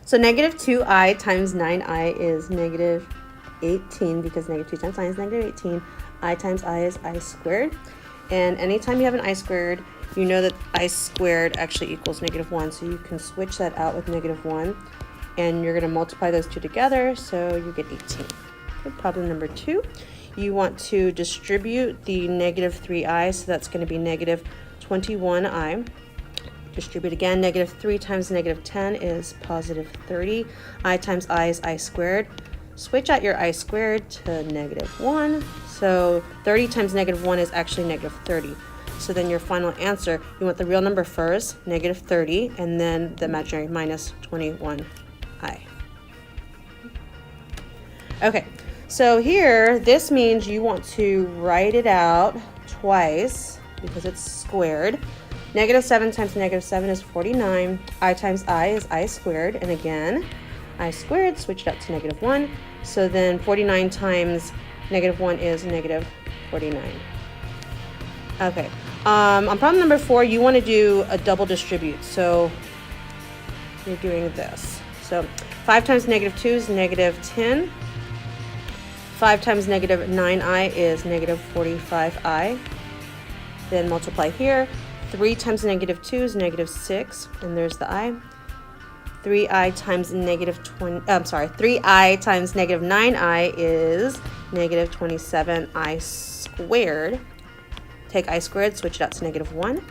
So negative 2i times 9i is negative 18, because negative 2 times 9 is negative 18. I times I is I squared. And anytime you have an I squared, you know that I squared actually equals negative 1. So you can switch that out with negative 1. And you're going to multiply those two together, so you get 18. Okay, problem number 2. You want to distribute the negative 3i, so that's going to be negative 21i. Distribute again, negative 3 times negative 10 is positive 30. I times I is I squared. Switch out your I squared to negative 1. So 30 times negative 1 is actually negative 30. So then your final answer, you want the real number first, negative 30, and then the imaginary minus 21i. Okay, so here, this means you want to write it out twice because it's squared. Negative 7 times negative 7 is 49. I times I is I squared. And again, I squared, switched out to negative 1. So then 49 times negative 1 is negative 49. Okay, on problem number 4, you want to do a double distribute. So you're doing this. So 5 times negative 2 is negative 10. 5 times negative 9i is negative 45i. Then multiply here. 3 times negative 2 is negative 6, and there's the I. 3i times negative 3i times negative 9i is negative 27i squared. Take I squared, switch it out to negative 1.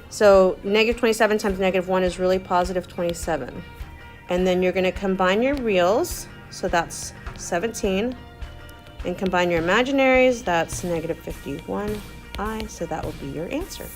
So negative 27 times negative 1 is really positive 27. And then you're going to combine your reals, so that's 17. And combine your imaginaries, that's negative 51i, so that will be your answer.